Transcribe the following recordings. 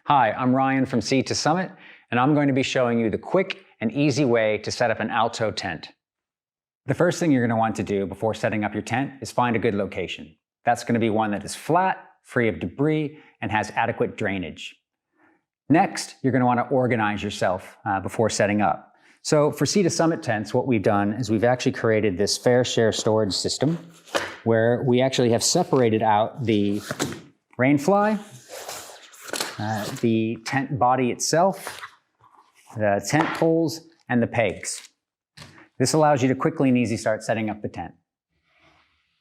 Hi, I'm Ryan from Sea2 Summit, and I'm going to be showing you the quick and easy way to set up an Alto tent. The first thing you're going to want to do before setting up your tent is find a good location. That's going to be one that is flat, free of debris, and has adequate drainage. Next, you're going to want to organize yourself before setting up. So for Sea2 Summit tents, what we've done is we've actually created this fair share storage system where we actually have separated out the rainfly, the tent body itself, the tent poles, and the pegs. This allows you to quickly and easily start setting up the tent.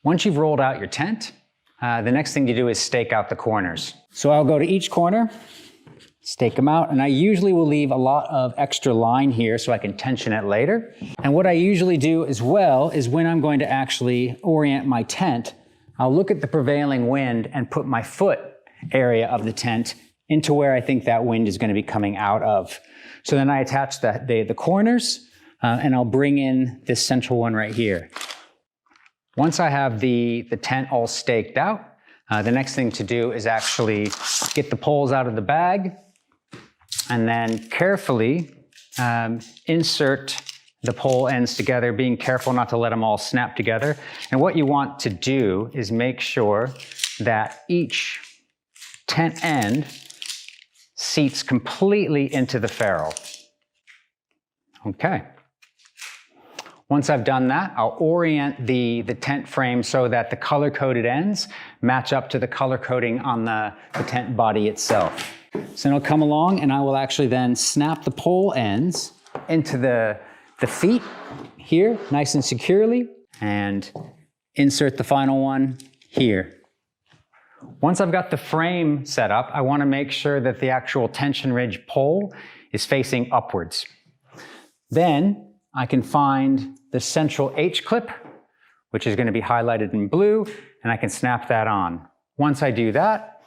Once you've rolled out your tent, the next thing to do is stake out the corners. So I'll go to each corner, stake them out, and I usually will leave a lot of extra line here so I can tension it later. And what I usually do as well is when I'm going to actually orient my tent, I'll look at the prevailing wind and put my foot area of the tent into where I think that wind is going to be coming out of. So then I attach the corners and I'll bring in this central one right here. Once I have the tent all staked out, the next thing to do is actually get the poles out of the bag and then carefully insert the pole ends together, being careful not to let them all snap together. And what you want to do is make sure that each tent end seats completely into the ferrule. Okay. Once I've done that, I'll orient the tent frame so that the color-coded ends match up to the color coding on the tent body itself. So then I'll come along and I will actually then snap the pole ends into the feet here, nice and securely, and insert the final one here. Once I've got the frame set up, I want to make sure that the actual tension ridge pole is facing upwards. Then I can find the central H-clip, which is going to be highlighted in blue, and I can snap that on. Once I do that,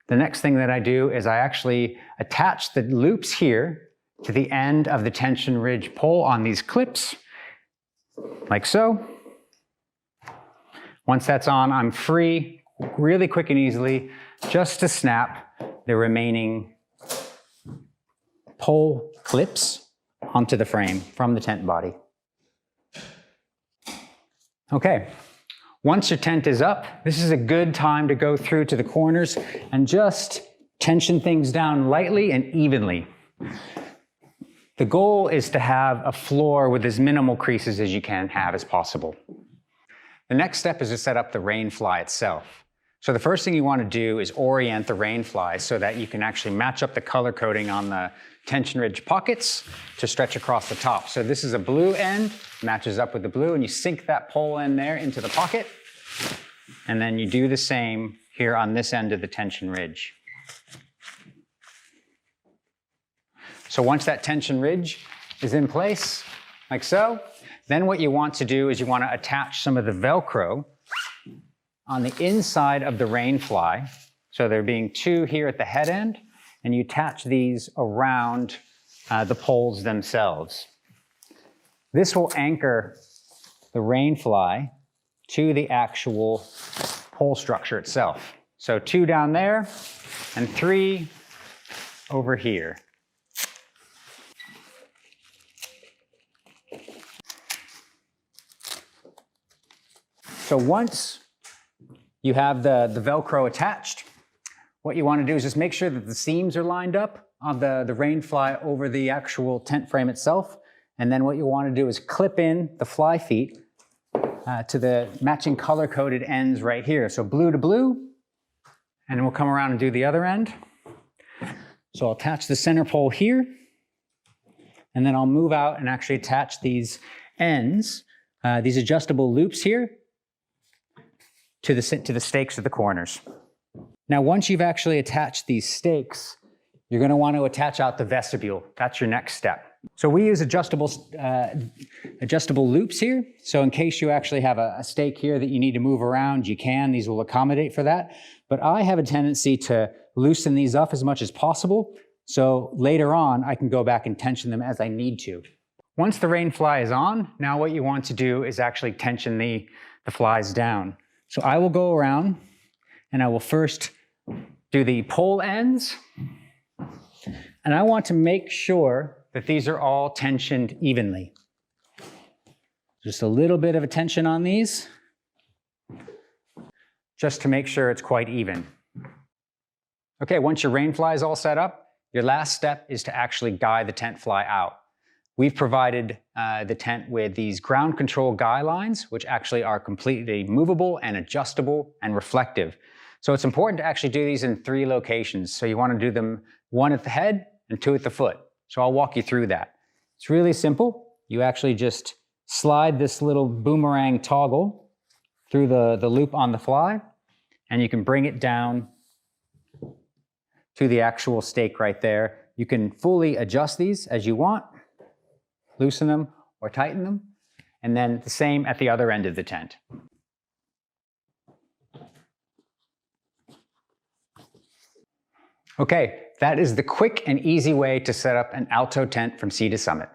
the next thing that I do is I actually attach the loops here to the end of the tension ridge pole on these clips, like so. Once that's on, I'm free, really quick and easily, just to snap the remaining pole clips onto the frame from the tent body. Okay, once your tent is up, this is a good time to go through to the corners and just tension things down lightly and evenly. The goal is to have a floor with as minimal creases as you can have as possible. The next step is to set up the rainfly itself. So the first thing you want to do is orient the rainfly so that you can actually match up the color coding on the tension ridge pockets to stretch across the top. So this is a blue end, matches up with the blue, and you sink that pole end there into the pocket. And then you do the same here on this end of the tension ridge. So once that tension ridge is in place, like so, then what you want to do is you want to attach some of the Velcro on the inside of the rainfly. So there being two here at the head end, and you attach these around the poles themselves. This will anchor the rainfly to the actual pole structure itself. So 2 down there and 3 over here. So once you have the Velcro attached, what you want to do is just make sure that the seams are lined up on the rainfly over the actual tent frame itself. And then what you want to do is clip in the fly feet to the matching color-coded ends right here. So blue to blue, and then we'll come around and do the other end. So I'll attach the center pole here, and then I'll move out and actually attach these ends, these adjustable loops here, to the stakes at the corners. Now, once you've actually attached these stakes, you're going to want to attach out the vestibule. That's your next step. So we use adjustable loops here. So in case you actually have a stake here that you need to move around, you can. These will accommodate for that. But I have a tendency to loosen these up as much as possible. So later on, I can go back and tension them as I need to. Once the rainfly is on, now what you want to do is actually tension the flies down. So I will go around and I will first do the pole ends And I want to make sure that these are all tensioned evenly. Just a little bit of a tension on these, just to make sure it's quite even. Okay, once your rain fly is all set up, your last step is to actually guy the tent fly out. We've provided the tent with these ground control guy lines, which actually are completely movable and adjustable and reflective. So it's important to actually do these in 3 locations. So you want to do them 1 at the head and 2 at the foot. So I'll walk you through that. It's really simple. You actually just slide this little boomerang toggle through the loop on the fly, and you can bring it down to the actual stake right there. You can fully adjust these as you want, loosen them or tighten them, and then the same at the other end of the tent. Okay, that is the quick and easy way to set up an Alto tent from Sea to Summit.